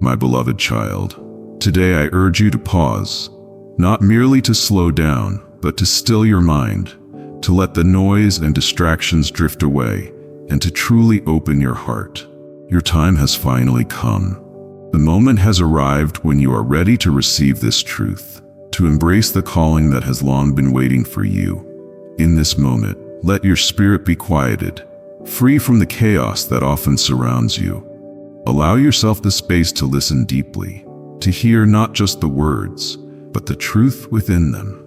my beloved child. Today I urge you to pause, not merely to slow down, but to still your mind, to let the noise and distractions drift away, and to truly open your heart. Your time has finally come. The moment has arrived when you are ready to receive this truth, to embrace the calling that has long been waiting for you. In this moment, let your spirit be quieted, free from the chaos that often surrounds you. Allow yourself the space to listen deeply, to hear not just the words, but the truth within them.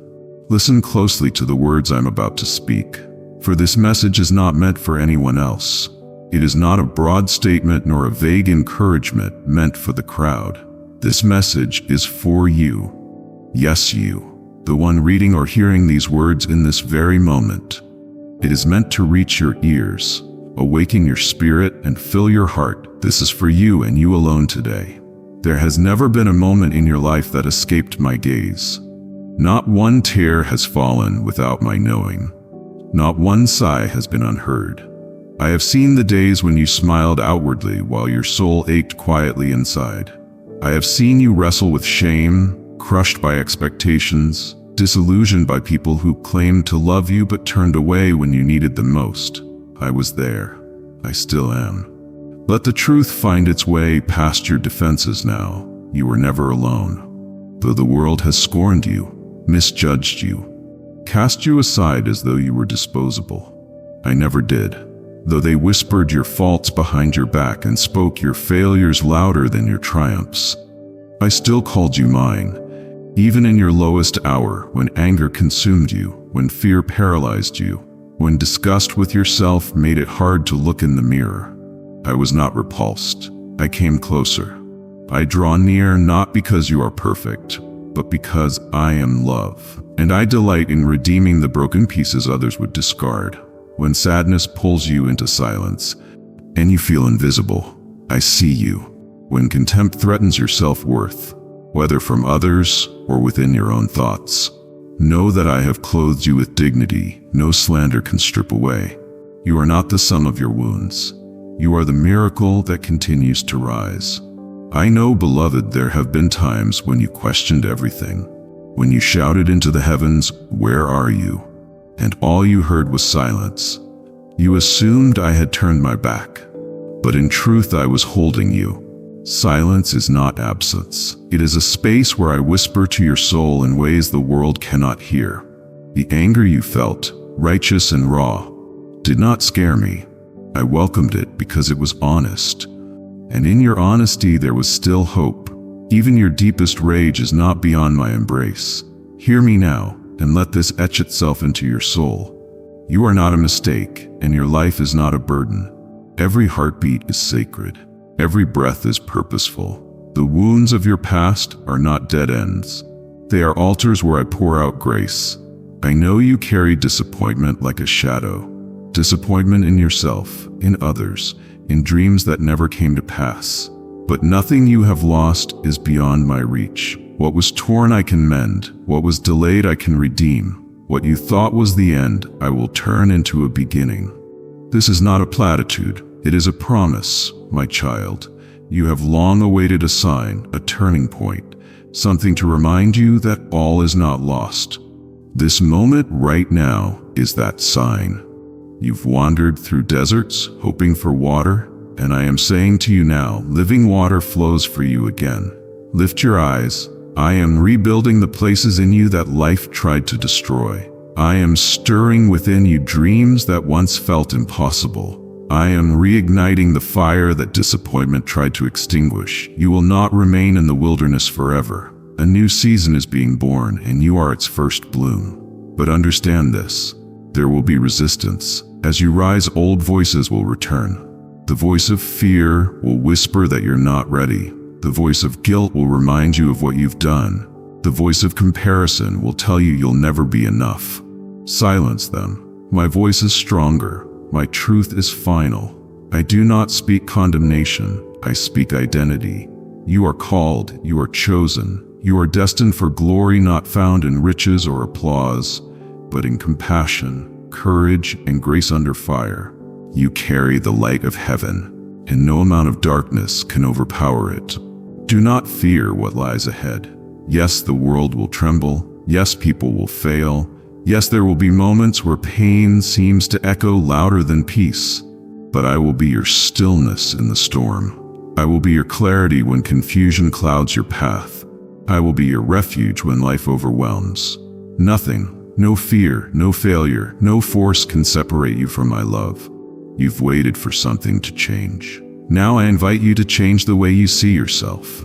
Listen closely to the words I'm about to speak, for this message is not meant for anyone else. It is not a broad statement nor a vague encouragement meant for the crowd. This message is for you. Yes, you, the one reading or hearing these words in this very moment. It is meant to reach your ears, awaken your spirit, and fill your heart. This is for you and you alone today. There has never been a moment in your life that escaped my gaze. Not one tear has fallen without my knowing. Not one sigh has been unheard. I have seen the days when you smiled outwardly while your soul ached quietly inside. I have seen you wrestle with shame, crushed by expectations, disillusioned by people who claimed to love you but turned away when you needed them most. I was there. I still am. Let the truth find its way past your defenses now. You were never alone. Though the world has scorned you, misjudged you, cast you aside as though you were disposable, I never did. Though they whispered your faults behind your back and spoke your failures louder than your triumphs, I still called you mine. Even in your lowest hour, when anger consumed you, when fear paralyzed you, when disgust with yourself made it hard to look in the mirror, I was not repulsed. I came closer. I draw near not because you are perfect, but because I am love, and I delight in redeeming the broken pieces others would discard. When sadness pulls you into silence, and you feel invisible, I see you. When contempt threatens your self-worth, whether from others or within your own thoughts, know that I have clothed you with dignity no slander can strip away. You are not the sum of your wounds. You are the miracle that continues to rise. I know, beloved, there have been times when you questioned everything, when you shouted into the heavens, "Where are you?" and all you heard was silence. You assumed I had turned my back, but in truth I was holding you. Silence is not absence. It is a space where I whisper to your soul in ways the world cannot hear. The anger you felt, righteous and raw, did not scare me. I welcomed it because it was honest. And in your honesty there was still hope. Even your deepest rage is not beyond my embrace. Hear me now, and let this etch itself into your soul. You are not a mistake, and your life is not a burden. Every heartbeat is sacred. Every breath is purposeful. The wounds of your past are not dead ends. They are altars where I pour out grace. I know you carry disappointment like a shadow. Disappointment in yourself, in others, in dreams that never came to pass. But nothing you have lost is beyond my reach. What was torn I can mend. What was delayed I can redeem. What you thought was the end, I will turn into a beginning. This is not a platitude. It is a promise, my child. You have long awaited a sign, a turning point, something to remind you that all is not lost. This moment right now is that sign. You've wandered through deserts, hoping for water, and I am saying to you now, living water flows for you again. Lift your eyes. I am rebuilding the places in you that life tried to destroy. I am stirring within you dreams that once felt impossible. I am reigniting the fire that disappointment tried to extinguish. You will not remain in the wilderness forever. A new season is being born, and you are its first bloom. But understand this, there will be resistance. As you rise, old voices will return. The voice of fear will whisper that you're not ready. The voice of guilt will remind you of what you've done. The voice of comparison will tell you you'll never be enough. Silence them. My voice is stronger. My truth is final. I do not speak condemnation. I speak identity. You are called. You are chosen. You are destined for glory not found in riches or applause, but in compassion, courage, and grace under fire. You carry the light of heaven, and no amount of darkness can overpower it. Do not fear what lies ahead. Yes, the world will tremble. Yes, people will fail. Yes, there will be moments where pain seems to echo louder than peace. But I will be your stillness in the storm. I will be your clarity when confusion clouds your path. I will be your refuge when life overwhelms. Nothing, no fear, no failure, no force can separate you from my love. You've waited for something to change. Now I invite you to change the way you see yourself.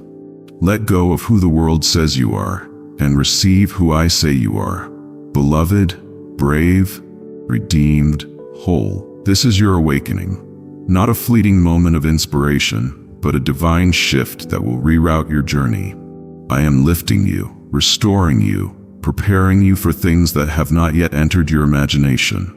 Let go of who the world says you are and receive who I say you are. Beloved, brave, redeemed, whole. This is your awakening. Not a fleeting moment of inspiration, but a divine shift that will reroute your journey. I am lifting you, restoring you, preparing you for things that have not yet entered your imagination.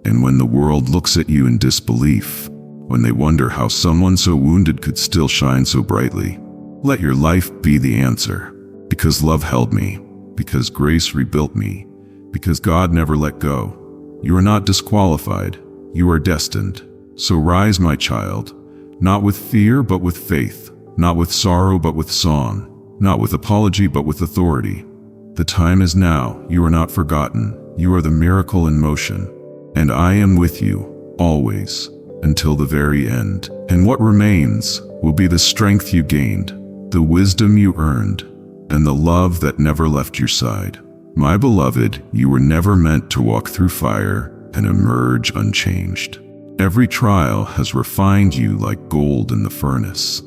And when the world looks at you in disbelief, when they wonder how someone so wounded could still shine so brightly, let your life be the answer. Because love held me, because grace rebuilt me, because God never let go. You are not disqualified, you are destined. So rise, my child, not with fear but with faith, not with sorrow but with song, not with apology but with authority. The time is now, you are not forgotten, you are the miracle in motion. And I am with you, always, until the very end. And what remains will be the strength you gained, the wisdom you earned, and the love that never left your side. My beloved, you were never meant to walk through fire and emerge unchanged. Every trial has refined you like gold in the furnace.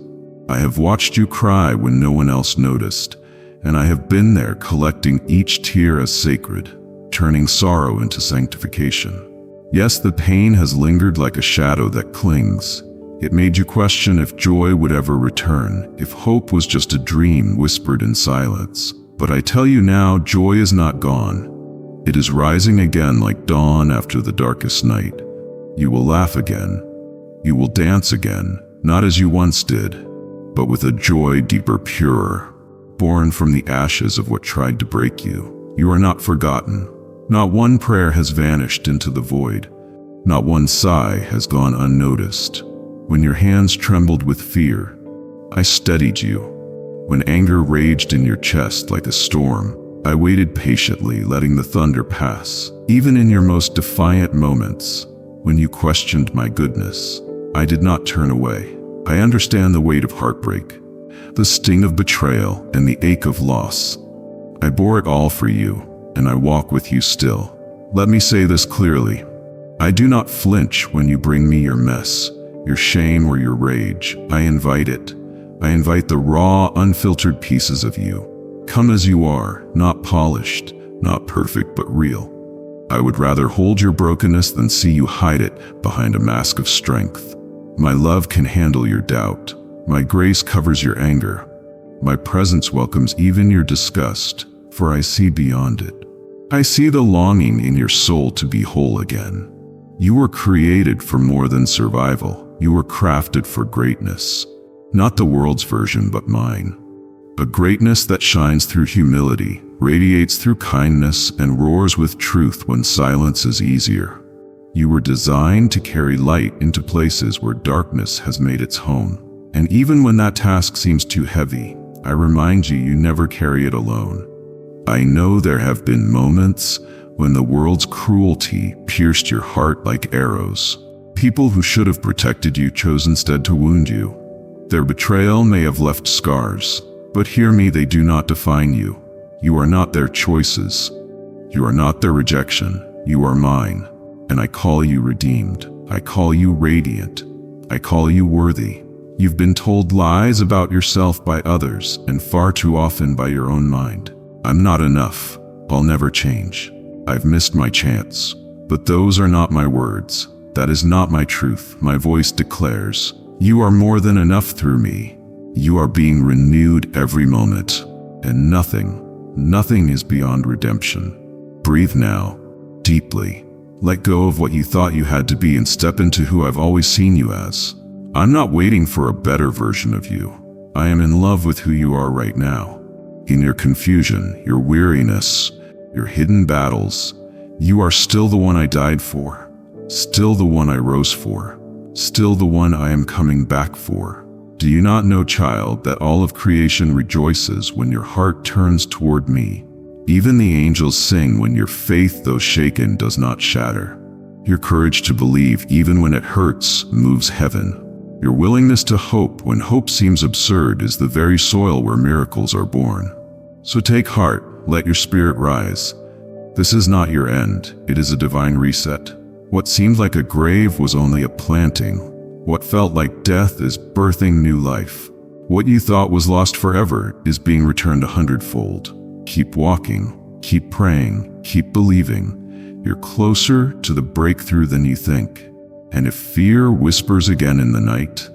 I have watched you cry when no one else noticed, and I have been there collecting each tear as sacred, turning sorrow into sanctification. Yes, the pain has lingered like a shadow that clings. It made you question if joy would ever return, if hope was just a dream whispered in silence. But I tell you now, joy is not gone. It is rising again like dawn after the darkest night. You will laugh again. You will dance again, not as you once did, but with a joy deeper, purer, born from the ashes of what tried to break you. You are not forgotten. Not one prayer has vanished into the void. Not one sigh has gone unnoticed. When your hands trembled with fear, I steadied you. When anger raged in your chest like a storm, I waited patiently, letting the thunder pass. Even in your most defiant moments, when you questioned my goodness, I did not turn away. I understand the weight of heartbreak, the sting of betrayal, and the ache of loss. I bore it all for you, and I walk with you still. Let me say this clearly. I do not flinch when you bring me your mess, your shame, or your rage. I invite it. I invite the raw, unfiltered pieces of you. Come as you are, not polished, not perfect, but real. I would rather hold your brokenness than see you hide it behind a mask of strength. My love can handle your doubt. My grace covers your anger. My presence welcomes even your disgust, for I see beyond it. I see the longing in your soul to be whole again. You were created for more than survival. You were crafted for greatness. Not the world's version, but mine. A greatness that shines through humility, radiates through kindness, and roars with truth when silence is easier. You were designed to carry light into places where darkness has made its home. And even when that task seems too heavy, I remind you, you never carry it alone. I know there have been moments when the world's cruelty pierced your heart like arrows. People who should have protected you chose instead to wound you. Their betrayal may have left scars, but hear me, they do not define you. You are not their choices. You are not their rejection. You are mine. And I call you redeemed. I call you radiant. I call you worthy. You've been told lies about yourself by others, and far too often by your own mind. I'm not enough. I'll never change. I've missed my chance. But those are not my words. That is not my truth. My voice declares, you are more than enough through me. You are being renewed every moment, and nothing is beyond redemption. Breathe now, deeply. Let go of what you thought you had to be and step into who I've always seen you as. I'm not waiting for a better version of you. I am in love with who you are right now. In your confusion, your weariness, your hidden battles, you are still the one I died for, still the one I rose for, still the one I am coming back for. Do you not know, child, that all of creation rejoices when your heart turns toward me? Even the angels sing when your faith, though shaken, does not shatter. Your courage to believe, even when it hurts, moves heaven. Your willingness to hope when hope seems absurd is the very soil where miracles are born. So take heart, let your spirit rise. This is not your end, it is a divine reset. What seemed like a grave was only a planting. What felt like death is birthing new life. What you thought was lost forever is being returned 100-fold. Keep walking, keep praying, keep believing. You're closer to the breakthrough than you think. And if fear whispers again in the night,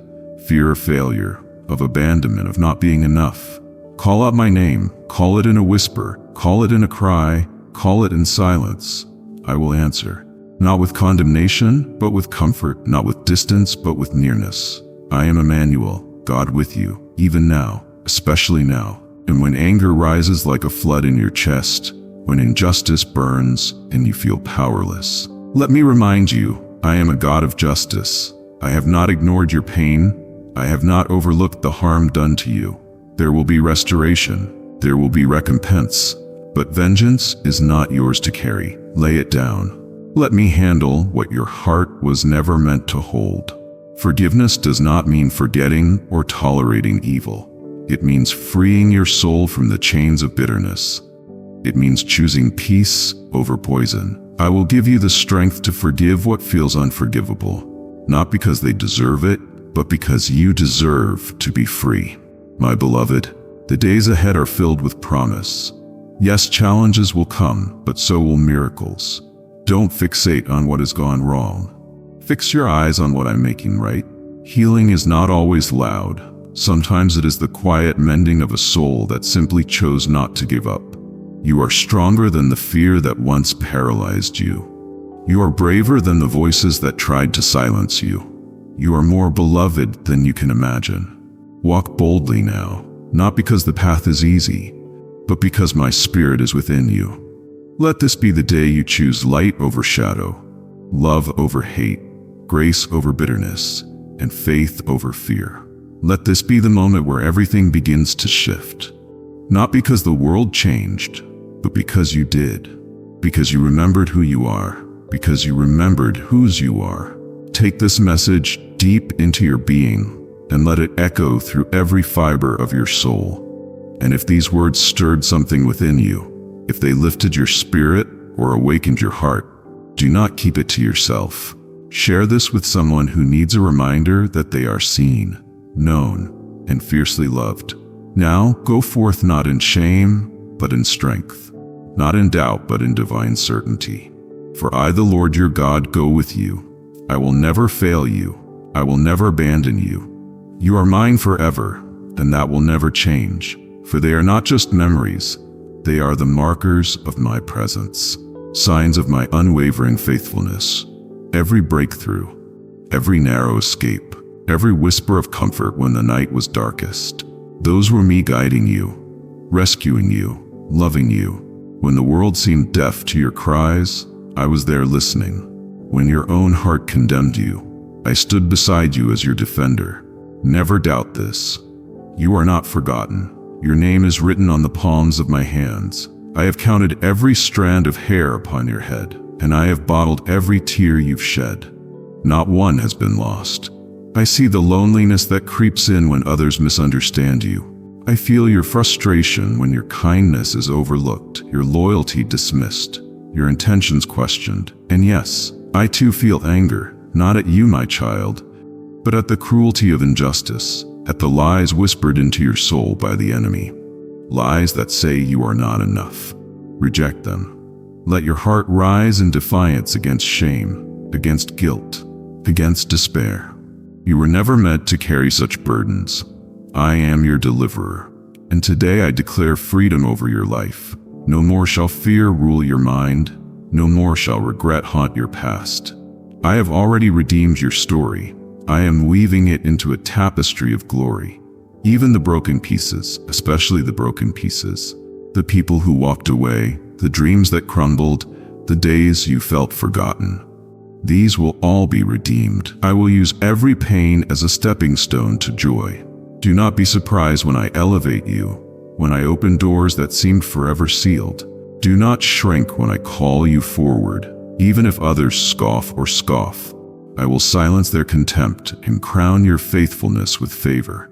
fear of failure, of abandonment, of not being enough, call out my name, call it in a whisper, call it in a cry, call it in silence. I will answer. Not with condemnation, but with comfort, not with distance, but with nearness. I am Emmanuel, God with you, even now, especially now. And when anger rises like a flood in your chest, when injustice burns and you feel powerless, let me remind you, I am a God of justice. I have not ignored your pain. I have not overlooked the harm done to you. There will be restoration. There will be recompense. But vengeance is not yours to carry. Lay it down. Let me handle what your heart was never meant to hold. Forgiveness does not mean forgetting or tolerating evil. It means freeing your soul from the chains of bitterness. It means choosing peace over poison. I will give you the strength to forgive what feels unforgivable, not because they deserve it, but because you deserve to be free. My beloved, the days ahead are filled with promise. Yes, challenges will come, but so will miracles. Don't fixate on what has gone wrong. Fix your eyes on what I'm making right. Healing is not always loud. Sometimes it is the quiet mending of a soul that simply chose not to give up. You are stronger than the fear that once paralyzed you. You are braver than the voices that tried to silence you. You are more beloved than you can imagine. Walk boldly now, not because the path is easy, but because my spirit is within you. Let this be the day you choose light over shadow, love over hate, grace over bitterness, and faith over fear. Let this be the moment where everything begins to shift. Not because the world changed, but because you did. Because you remembered who you are. Because you remembered whose you are. Take this message deep into your being and let it echo through every fiber of your soul. And if these words stirred something within you, if they lifted your spirit or awakened your heart, do not keep it to yourself. Share this with someone who needs a reminder that they are seen, known, and fiercely loved. Now go forth not in shame, but in strength, not in doubt, but in divine certainty. For I, the Lord your God, go with you. I will never fail you. I will never abandon you. You are mine forever, and that will never change. For they are not just memories, they are the markers of my presence, signs of my unwavering faithfulness. Every breakthrough, every narrow escape, every whisper of comfort when the night was darkest, those were me guiding you, rescuing you, loving you. When the world seemed deaf to your cries, I was there listening. When your own heart condemned you, I stood beside you as your defender. Never doubt this. You are not forgotten. Your name is written on the palms of my hands. I have counted every strand of hair upon your head, and I have bottled every tear you've shed. Not one has been lost. I see the loneliness that creeps in when others misunderstand you. I feel your frustration when your kindness is overlooked, your loyalty dismissed, your intentions questioned. And yes, I too feel anger, not at you, my child, but at the cruelty of injustice, at the lies whispered into your soul by the enemy. Lies that say you are not enough. Reject them. Let your heart rise in defiance against shame, against guilt, against despair. You were never meant to carry such burdens. I am your deliverer, and today I declare freedom over your life. No more shall fear rule your mind. No more shall regret haunt your past. I have already redeemed your story. I am weaving it into a tapestry of glory. Even the broken pieces, especially the broken pieces, the people who walked away, the dreams that crumbled, the days you felt forgotten. These will all be redeemed. I will use every pain as a stepping stone to joy. Do not be surprised when I elevate you, when I open doors that seemed forever sealed. Do not shrink when I call you forward, even if others scoff or scoff. I will silence their contempt and crown your faithfulness with favor.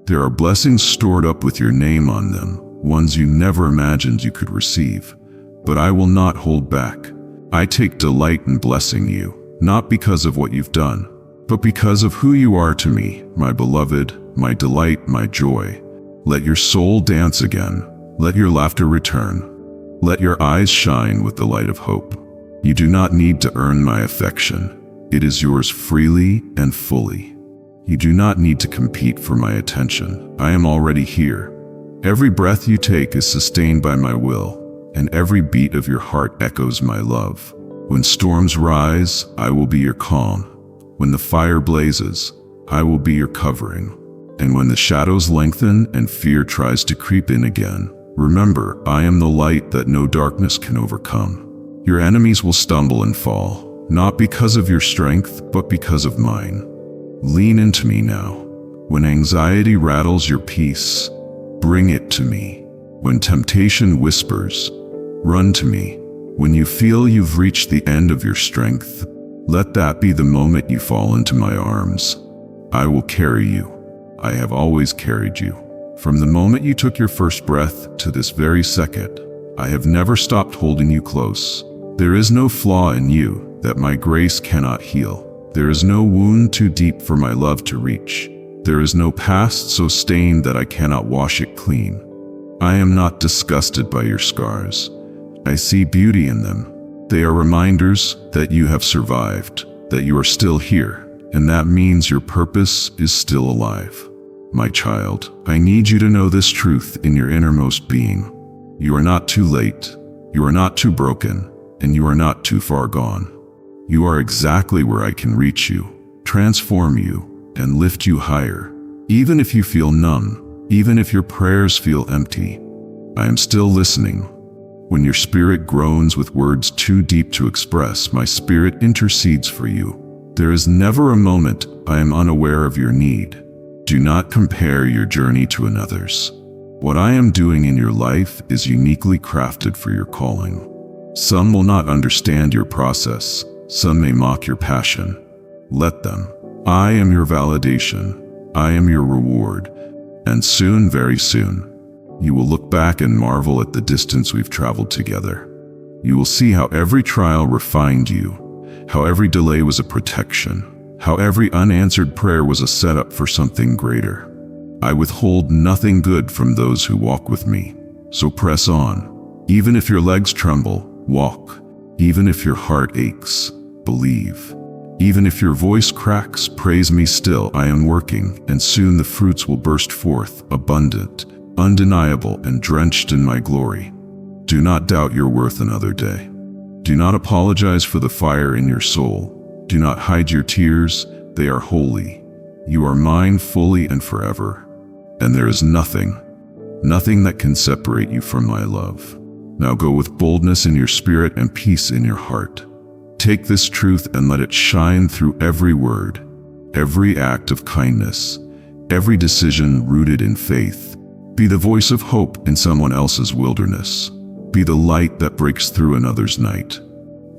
There are blessings stored up with your name on them, ones you never imagined you could receive. But I will not hold back. I take delight in blessing you, not because of what you've done, but because of who you are to me, my beloved, my delight, my joy. Let your soul dance again. Let your laughter return. Let your eyes shine with the light of hope. You do not need to earn my affection. It is yours freely and fully. You do not need to compete for my attention. I am already here. Every breath you take is sustained by my will, and every beat of your heart echoes my love. When storms rise, I will be your calm. When the fire blazes, I will be your covering. And when the shadows lengthen and fear tries to creep in again, remember, I am the light that no darkness can overcome. Your enemies will stumble and fall, not because of your strength, but because of mine. Lean into me now. When anxiety rattles your peace, bring it to me. When temptation whispers, run to me. When you feel you've reached the end of your strength, let that be the moment you fall into my arms. I will carry you. I have always carried you. From the moment you took your first breath to this very second, I have never stopped holding you close. There is no flaw in you that my grace cannot heal. There is no wound too deep for my love to reach. There is no past so stained that I cannot wash it clean. I am not disgusted by your scars. I see beauty in them. They are reminders that you have survived, that you are still here, and that means your purpose is still alive. My child, I need you to know this truth in your innermost being. You are not too late, you are not too broken, and you are not too far gone. You are exactly where I can reach you, transform you, and lift you higher. Even if you feel numb, even if your prayers feel empty, I am still listening. When your spirit groans with words too deep to express, my spirit intercedes for you. There is never a moment I am unaware of your need. Do not compare your journey to another's. What I am doing in your life is uniquely crafted for your calling. Some will not understand your process. Some may mock your passion. Let them. I am your validation. I am your reward. And soon, very soon, you will look back and marvel at the distance we've traveled together. You will see how every trial refined you, how every delay was a protection, how every unanswered prayer was a setup for something greater. I withhold nothing good from those who walk with me, so press on. Even if your legs tremble, walk. Even if your heart aches, believe. Even if your voice cracks, praise me still. I am working, and soon the fruits will burst forth, abundant, undeniable, and drenched in my glory. Do not doubt your worth another day. Do not apologize for the fire in your soul. Do not hide your tears, they are holy. You are mine fully and forever, and there is nothing that can separate you from my love. Now go with boldness in your spirit and peace in your heart. Take this truth and let it shine through every word, every act of kindness, every decision rooted in faith. Be the voice of hope in someone else's wilderness. Be the light that breaks through another's night.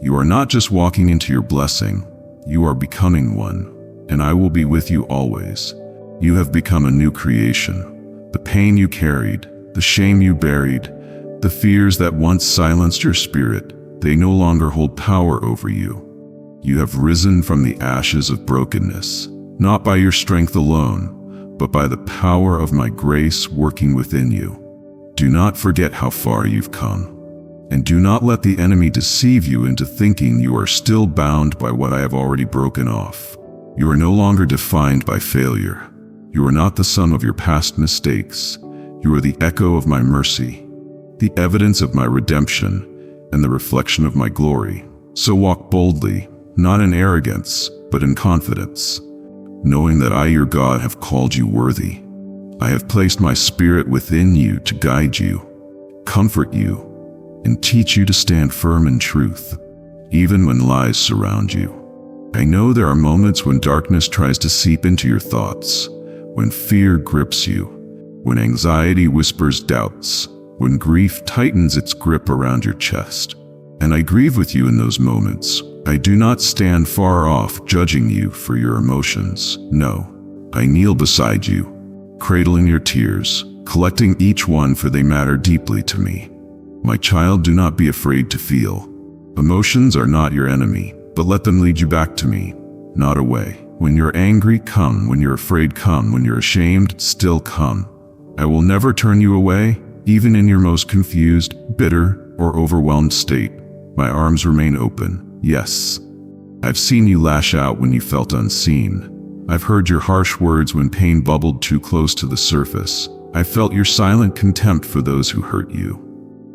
You are not just walking into your blessing, you are becoming one, and I will be with you always. You have become a new creation. The pain you carried, the shame you buried, the fears that once silenced your spirit, they no longer hold power over you. You have risen from the ashes of brokenness, not by your strength alone, but by the power of my grace working within you. Do not forget how far you've come, and do not let the enemy deceive you into thinking you are still bound by what I have already broken off. You are no longer defined by failure. You are not the sum of your past mistakes. You are the echo of my mercy, the evidence of my redemption, and the reflection of my glory. So walk boldly, not in arrogance, but in confidence, knowing that I, your God, have called you worthy. I have placed my spirit within you to guide you, comfort you, and teach you to stand firm in truth, even when lies surround you. I know there are moments when darkness tries to seep into your thoughts, when fear grips you, when anxiety whispers doubts, when grief tightens its grip around your chest. And I grieve with you in those moments. I do not stand far off judging you for your emotions. No, I kneel beside you, cradling your tears, collecting each one, for they matter deeply to me. My child, do not be afraid to feel. Emotions are not your enemy, but let them lead you back to me, not away. When you're angry, come. When you're afraid, come. When you're ashamed, still come. I will never turn you away, even in your most confused, bitter, or overwhelmed state. My arms remain open. Yes, I've seen you lash out when you felt unseen. I've heard your harsh words when pain bubbled too close to the surface. I felt your silent contempt for those who hurt you.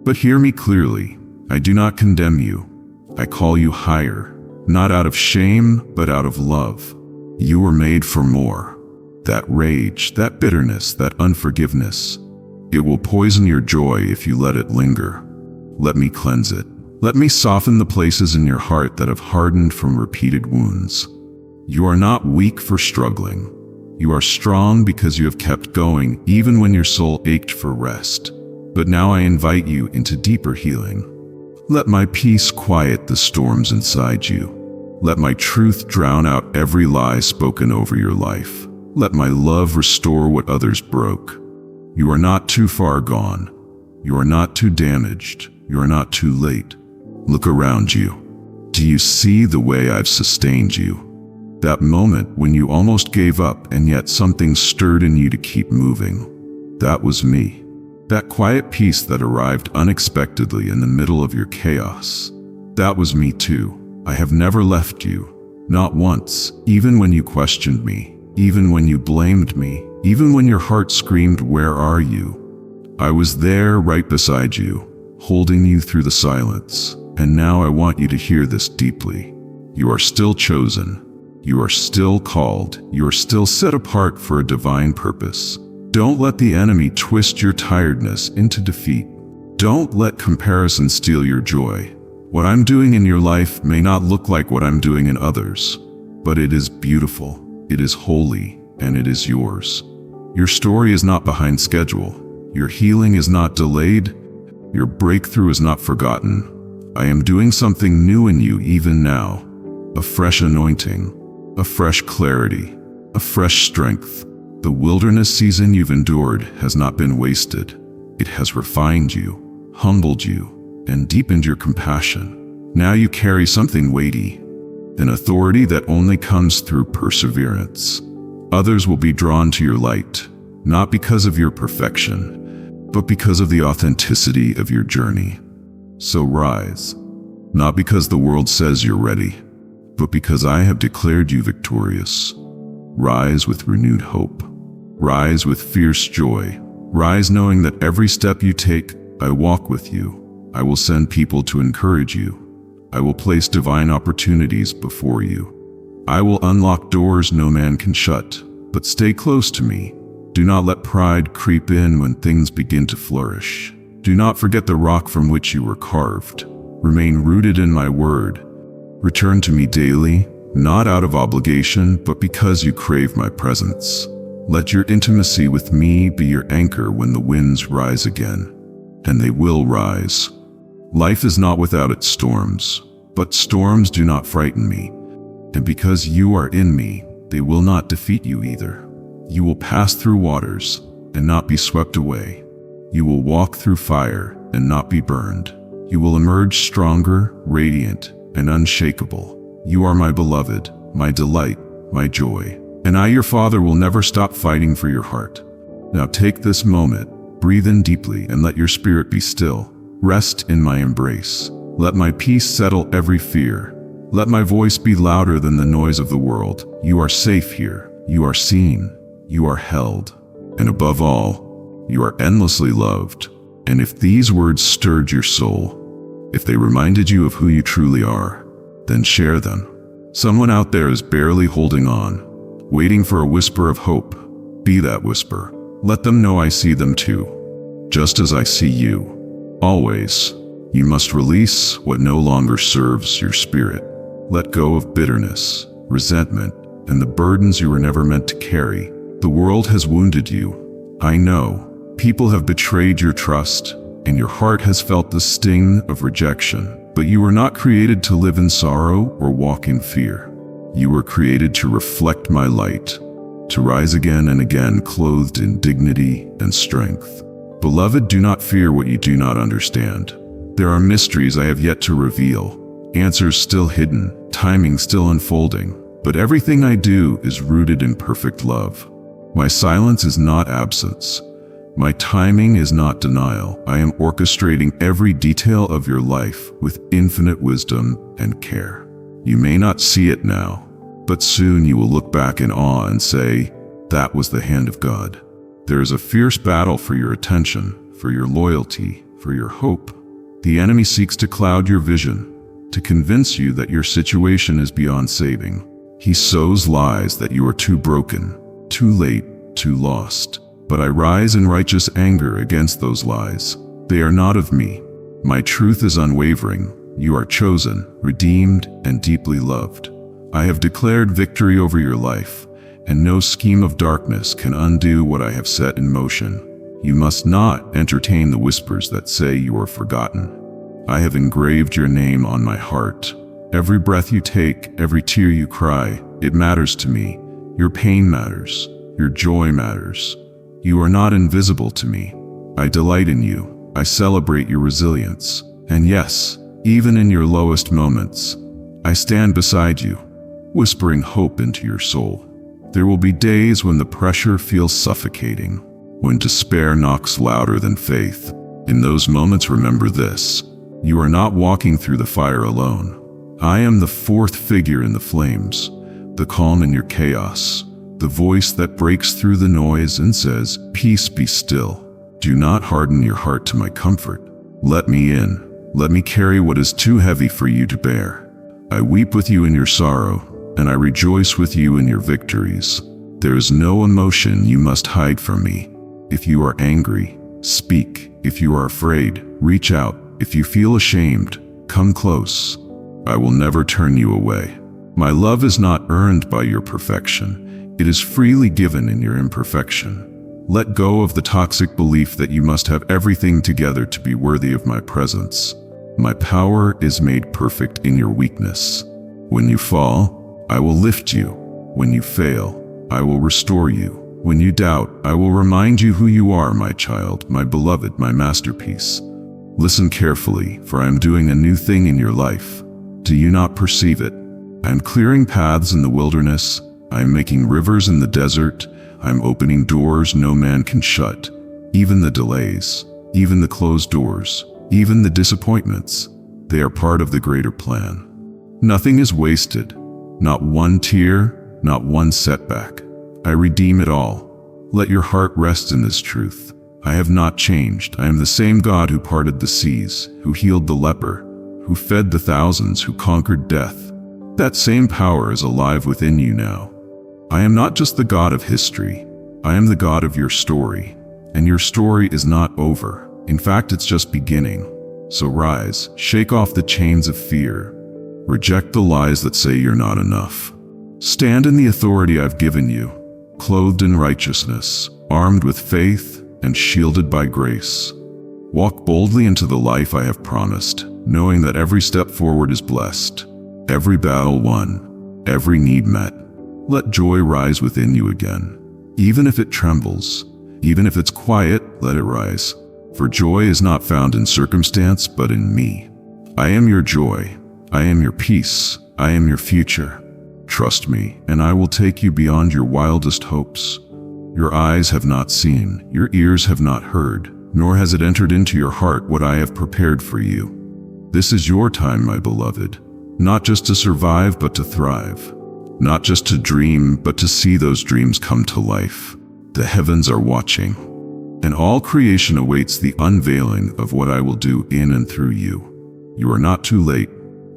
But hear me clearly. I do not condemn you. I call you higher, not out of shame, but out of love. You were made for more. That rage, that bitterness, that unforgiveness, it will poison your joy if you let it linger. Let me cleanse it. Let me soften the places in your heart that have hardened from repeated wounds. You are not weak for struggling. You are strong because you have kept going even when your soul ached for rest. But now I invite you into deeper healing. Let my peace quiet the storms inside you. Let my truth drown out every lie spoken over your life. Let my love restore what others broke. You are not too far gone. You are not too damaged. You are not too late. Look around you. Do you see the way I've sustained you? That moment when you almost gave up and yet something stirred in you to keep moving. That was me. That quiet peace that arrived unexpectedly in the middle of your chaos. That was me too. I have never left you. Not once. Even when you questioned me. Even when you blamed me. Even when your heart screamed, "Where are you?" I was there right beside you, holding you through the silence. And now I want you to hear this deeply. You are still chosen. You are still called. You are still set apart for a divine purpose. Don't let the enemy twist your tiredness into defeat. Don't let comparison steal your joy. What I'm doing in your life may not look like what I'm doing in others, but it is beautiful, it is holy, and it is yours. Your story is not behind schedule. Your healing is not delayed. Your breakthrough is not forgotten. I am doing something new in you even now. A fresh anointing, a fresh clarity, a fresh strength. The wilderness season you've endured has not been wasted. It has refined you, humbled you, and deepened your compassion. Now you carry something weighty, an authority that only comes through perseverance. Others will be drawn to your light, not because of your perfection, but because of the authenticity of your journey. So rise, not because the world says you're ready, but because I have declared you victorious. Rise with renewed hope. Rise with fierce joy. Rise knowing that every step you take, I walk with you. I will send people to encourage you. I will place divine opportunities before you. I will unlock doors no man can shut, but stay close to me. Do not let pride creep in when things begin to flourish. Do not forget the rock from which you were carved. Remain rooted in my word. Return to me daily, not out of obligation, but because you crave my presence. Let your intimacy with me be your anchor when the winds rise again. And they will rise. Life is not without its storms, but storms do not frighten me. And because you are in me, they will not defeat you either. You will pass through waters and not be swept away. You will walk through fire and not be burned. You will emerge stronger, radiant, and unshakable. You are my beloved, my delight, my joy. And I, your Father, will never stop fighting for your heart. Now take this moment, breathe in deeply, and let your spirit be still. Rest in my embrace. Let my peace settle every fear. Let my voice be louder than the noise of the world. You are safe here. You are seen. You are held. And above all, you are endlessly loved. And if these words stirred your soul, if they reminded you of who you truly are, then share them. Someone out there is barely holding on, waiting for a whisper of hope. Be that whisper. Let them know I see them too, just as I see you. Always, you must release what no longer serves your spirit. Let go of bitterness, resentment, and the burdens you were never meant to carry. The world has wounded you. I know. People have betrayed your trust, and your heart has felt the sting of rejection. But you were not created to live in sorrow or walk in fear. You were created to reflect my light, to rise again and again clothed in dignity and strength. Beloved, do not fear what you do not understand. There are mysteries I have yet to reveal, answers still hidden, timing still unfolding. But everything I do is rooted in perfect love. My silence is not absence. My timing is not denial. I am orchestrating every detail of your life with infinite wisdom and care. You may not see it now, but soon you will look back in awe and say, that was the hand of God. There is a fierce battle for your attention, for your loyalty, for your hope. The enemy seeks to cloud your vision, to convince you that your situation is beyond saving. He sows lies that you are too broken, too late, too lost. But I rise in righteous anger against those lies. They are not of me. My truth is unwavering. You are chosen, redeemed, and deeply loved. I have declared victory over your life, and no scheme of darkness can undo what I have set in motion. You must not entertain the whispers that say you are forgotten. I have engraved your name on my heart. Every breath you take, every tear you cry, it matters to me. Your pain matters. Your joy matters. You are not invisible to me. I delight in you. I celebrate your resilience. And yes, even in your lowest moments, I stand beside you, whispering hope into your soul. There will be days when the pressure feels suffocating, when despair knocks louder than faith. In those moments, remember this: you are not walking through the fire alone. I am the fourth figure in the flames, the calm in your chaos, the voice that breaks through the noise and says, "Peace, be still." Do not harden your heart to my comfort. Let me in. Let me carry what is too heavy for you to bear. I weep with you in your sorrow, and I rejoice with you in your victories. There is no emotion you must hide from me. If you are angry, speak. If you are afraid, reach out. If you feel ashamed, come close. I will never turn you away. My love is not earned by your perfection. It is freely given in your imperfection. Let go of the toxic belief that you must have everything together to be worthy of my presence. My power is made perfect in your weakness. When you fall, I will lift you. When you fail, I will restore you. When you doubt, I will remind you who you are, my child, my beloved, my masterpiece. Listen carefully, for I am doing a new thing in your life. Do you not perceive it? I am clearing paths in the wilderness. I am making rivers in the desert. I am opening doors no man can shut. Even the delays, even the closed doors, even the disappointments, they are part of the greater plan. Nothing is wasted. Not one tear, not one setback. I redeem it all. Let your heart rest in this truth. I have not changed. I am the same God who parted the seas, who healed the leper, who fed the thousands, who conquered death. That same power is alive within you now. I am not just the God of history. I am the God of your story. And your story is not over. In fact, it's just beginning. So rise, shake off the chains of fear. Reject the lies that say you're not enough. Stand in the authority I've given you, clothed in righteousness, armed with faith, and shielded by grace. Walk boldly into the life I have promised, knowing that every step forward is blessed, every battle won, every need met. Let joy rise within you again. Even if it trembles, even if it's quiet, let it rise. For joy is not found in circumstance, but in me. I am your joy. I am your peace. I am your future. Trust me, and I will take you beyond your wildest hopes. Your eyes have not seen, your ears have not heard, nor has it entered into your heart what I have prepared for you. This is your time, my beloved, not just to survive, but to thrive. Not just to dream, but to see those dreams come to life. The heavens are watching, and all creation awaits the unveiling of what I will do in and through you. You are not too late.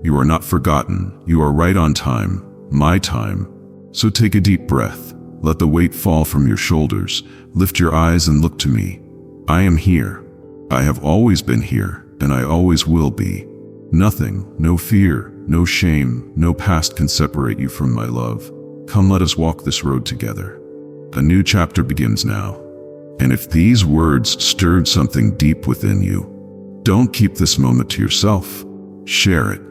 You are not forgotten. You are right on time, my time. So take a deep breath. Let the weight fall from your shoulders. Lift your eyes and look to me. I am here. I have always been here, and I always will be. Nothing, no fear, no shame, no past can separate you from my love. Come, let us walk this road together. A new chapter begins now. And if these words stirred something deep within you, don't keep this moment to yourself. Share it.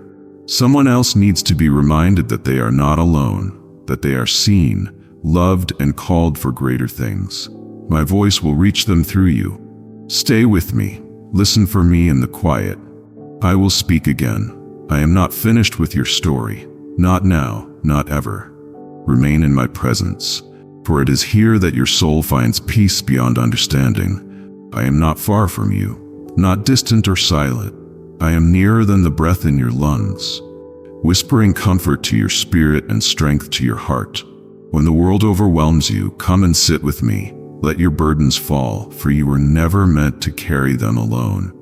Someone else needs to be reminded that they are not alone, that they are seen, loved, and called for greater things. My voice will reach them through you. Stay with me. Listen for me in the quiet. I will speak again. I am not finished with your story. Not now, not ever. Remain in my presence, for it is here that your soul finds peace beyond understanding. I am not far from you, not distant or silent. I am nearer than the breath in your lungs, whispering comfort to your spirit and strength to your heart. When the world overwhelms you, come and sit with me. Let your burdens fall, for you were never meant to carry them alone.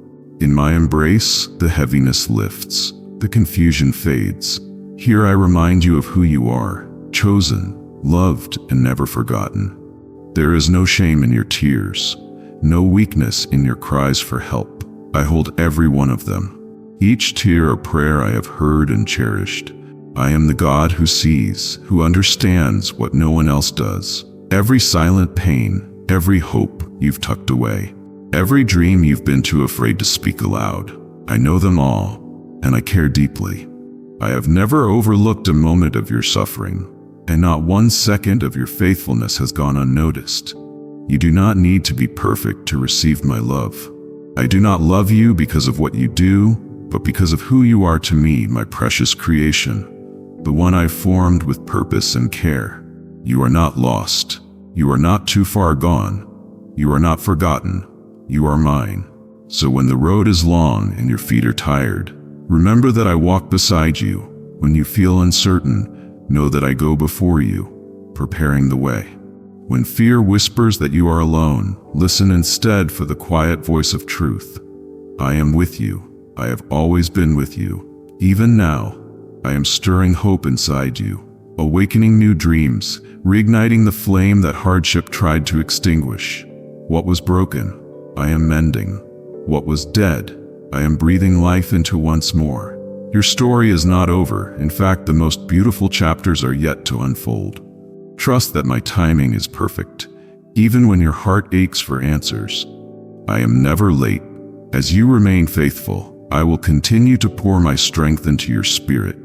In my embrace, the heaviness lifts, the confusion fades. Here I remind you of who you are, chosen, loved, and never forgotten. There is no shame in your tears, no weakness in your cries for help. I hold every one of them. Each tear a prayer I have heard and cherished. I am the God who sees, who understands what no one else does. Every silent pain, every hope you've tucked away, every dream you've been too afraid to speak aloud. I know them all, and I care deeply. I have never overlooked a moment of your suffering, and not one second of your faithfulness has gone unnoticed. You do not need to be perfect to receive my love. I do not love you because of what you do, but because of who you are to me, my precious creation, the one I formed with purpose and care. You are not lost. You are not too far gone. You are not forgotten. You are mine. So when the road is long and your feet are tired, remember that I walk beside you. When you feel uncertain, know that I go before you, preparing the way. When fear whispers that you are alone, listen instead for the quiet voice of truth. I am with you. I have always been with you. Even now, I am stirring hope inside you, awakening new dreams, reigniting the flame that hardship tried to extinguish. What was broken, I am mending. What was dead, I am breathing life into once more. Your story is not over. In fact, the most beautiful chapters are yet to unfold. Trust that my timing is perfect, even when your heart aches for answers. I am never late. As you remain faithful, I will continue to pour my strength into your spirit.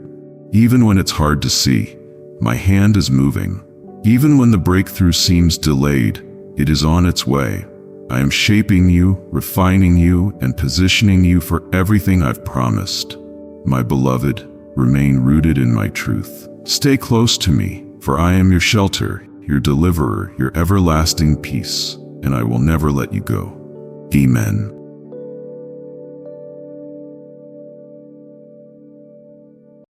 Even when it's hard to see, my hand is moving. Even when the breakthrough seems delayed, it is on its way. I am shaping you, refining you, and positioning you for everything I've promised. My beloved, remain rooted in my truth. Stay close to me, for I am your shelter, your deliverer, your everlasting peace, and I will never let you go. Amen.